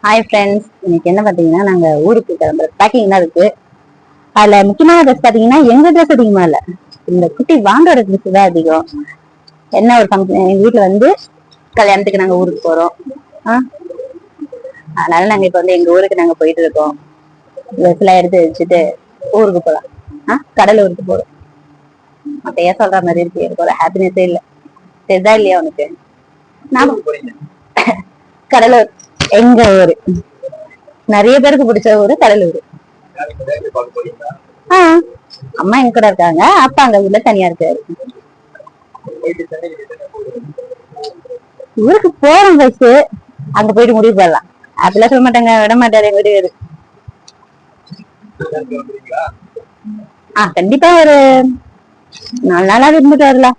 Hi friends, இன்னைக்கு என்ன பாத்தீங்கன்னா நாங்க ஊருக்கு கிளம்புற பேக்கிங் தான் இருக்கு. அதுல முக்கியமான ட்ரெஸ் பாத்தீங்கன்னா எங்க ட்ரெஸ் அதிகமா இல்ல, இந்த குட்டி வாண்டோட ட்ரெஸ் தான் அதிகம். என்ன ஒரு ஃபங்க்ஷன், எங்க வீட்டுல வந்து கல்யாணத்துக்கு நாங்க ஊருக்கு போறோம். அதனால நாங்க இப்ப வந்து எங்க ஊருக்கு நாங்க போயிட்டு இருக்கோம். ட்ரெஸ் எல்லாம் எடுத்து வச்சுட்டு ஊருக்கு போலாம். கடலூருக்கு போறோம். மத்த ஏன் சொல்ற மாதிரி இருக்கு, எனக்கு ஒரு ஹாப்பினஸே இல்ல. தெரிதா இல்லையா உனக்கு? நான் கடலூர் எங்க ஊரு, நிறைய பேருக்கு பிடிச்ச ஊரு கடலூர். அம்மா எங்க கூட இருக்காங்க, அப்பா அங்க ஊர்ல தனியா இருக்காரு. ஊருக்கு போறோம் ஃபர்ஸ்ட், அங்க போயிட்டு முடிவு பண்ணலாம். அப்படிலாம் சொல்ல மாட்டாங்க, விட மாட்டாரு எங்க வீடு. கண்டிப்பா ஒரு 4 நாளா இருந்துட்டு வரலாம்.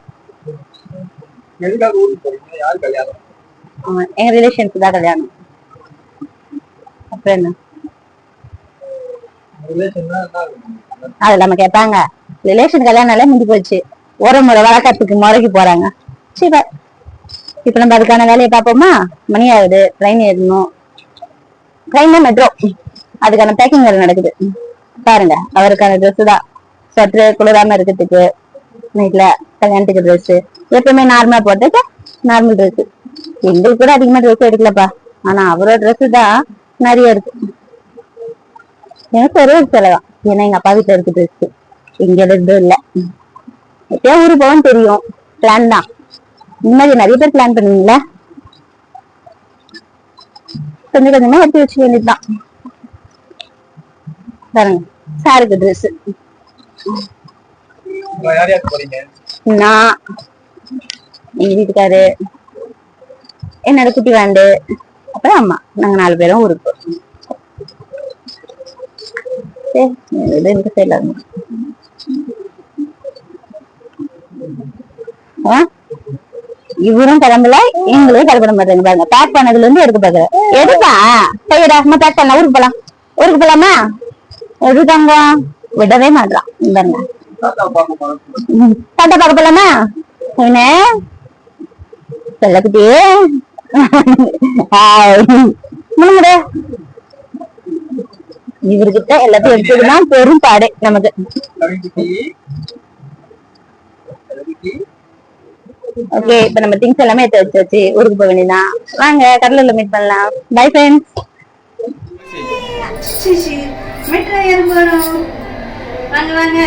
எங்க ரிலேஷன்ஸ் தான் கல்யாணம். அப்புறம் என்ன அது நம்ம கேட்பாங்க, ரிலேஷன் கல்யாணம் முடிஞ்சு போச்சு. ஒரு முறை வழக்கத்துக்கு முறைக்கு போறாங்க. சரி, இப்ப நம்ம அதுக்கான வேலையை பார்ப்போமா? மணி ஆகுது, ட்ரெயின் ஏறணும். ட்ரெயின் தான் மெட்ரோ, அதுக்கான பேக்கிங் வேலை நடக்குது. பாருங்க, அவருக்கான ட்ரெஸ் தான் சற்று குளிராம இருக்கிறதுக்கு. நைட்ல கல்யாணத்துக்கு ட்ரெஸ் எப்பவுமே நார்மலா போட்டுட்டு நார்மல் ட்ரெஸ். எங்களுக்கு கூட அதிகமா ட்ரெஸ் எடுக்கலப்பா, ஆனா அவரோட ட்ரெஸ் தான் நிறைய இருக்கு. எனக்கு ஒரே ஒரு செலவான், ஏன்னா எங்க அப்பா வீட்டுல இருக்கு ட்ரெஸ், எங்க எதுவும் இல்ல. எப்பயா ஊருக்கு போவோம்னு தெரியும், பிளான் தான். இந்த மாதிரி நிறைய பேர் பிளான் பண்ணுவீங்களா? கொஞ்சம் கொஞ்சமா எடுத்து வச்சுக்க வேண்டியதுதான். பாருங்க, சாருக்கு ட்ரெஸ். நான், எங்க வீட்டுக்காரு, என்னோட குட்டி வாண்டு, அப்புறம் அம்மா, நாங்க 4 பேரும் ஊருக்கு போறோம். இவரும் கிளம்பல, எங்களும் கிளம்பிட மாட்டாங்க. பாருங்க, பேக் பண்ணதுல இருந்து எடுக்க பாக்குறேன். எடுப்பா கையடா, பேக் பண்ண ஊருக்கு போலாம். ஊருக்கு போலாமா? எடுக்காங்க, விடவே மாட்டான். பாருங்க, தாத்தா பார்க்க போலாமா? என்ன சொல்லக்குட்டி முழுமுட இவர்கிட்ட எல்லாத்தையும் எடுத்ததுதான் பெரும் பாடு நமக்கு. ஓகே, இப்ப நம்ம திங்ஸ் எல்லாமே எடுத்து வச்சு ஊருக்கு போக வேண்டியதான். வாங்க, கடலூர்ல மீட் பண்ணலாம். Bye friends. மெட்ரோ ஏற போறோம். வாங்க வாங்க